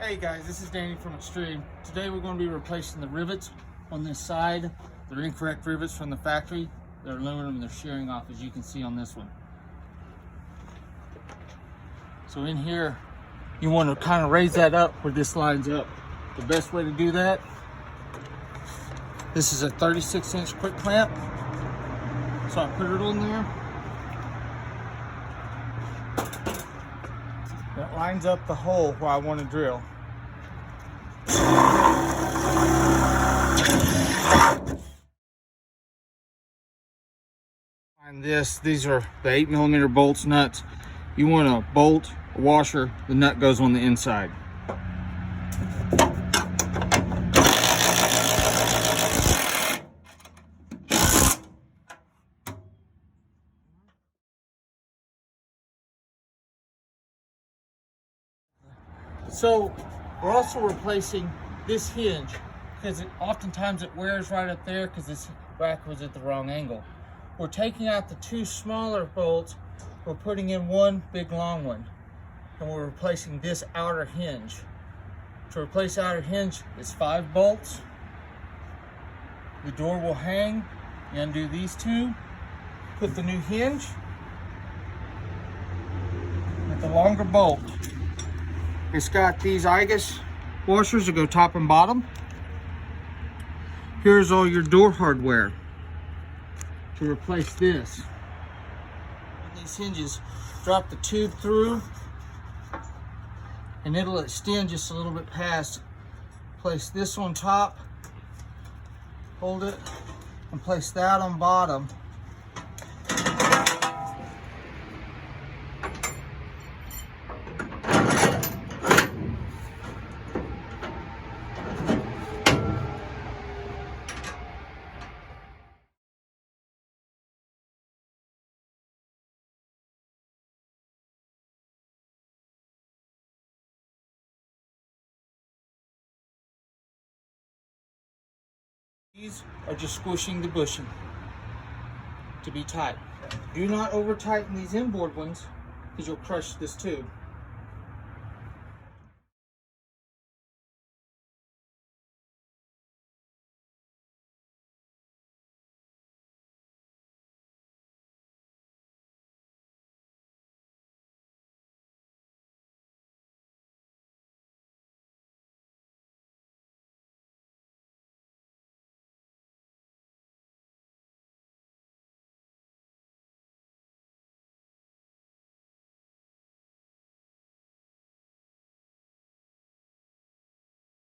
Hey guys, this is Danny from Extreme. Today we're going to be replacing the rivets on this side. They're incorrect rivets from the factory. They're aluminum, they're shearing off, as you can see on this one. So in here, you want to kind of raise that up where this lines up. The best way to do that, this is a 36-inch quick clamp. So I put it on there. That lines up the hole where I want to drill. And these are the 8mm bolts, nuts. You want a bolt, a washer, the nut goes on the inside. So we're also replacing this hinge because oftentimes it wears right up there because this rack was at the wrong angle. We're taking out the two smaller bolts, we're putting in one big long one, and we're replacing this outer hinge. To replace outer hinge, it's 5 bolts. The door will hang. You undo these two, put the new hinge with the longer bolt. It's got these IGUS washers that go top and bottom. Here's all your door hardware to replace this. These hinges, drop the tube through and it'll extend just a little bit past. Place this on top, hold it, and place that on bottom. These are just squishing the bushing to be tight. Do not over tighten these inboard ones because you'll crush this tube.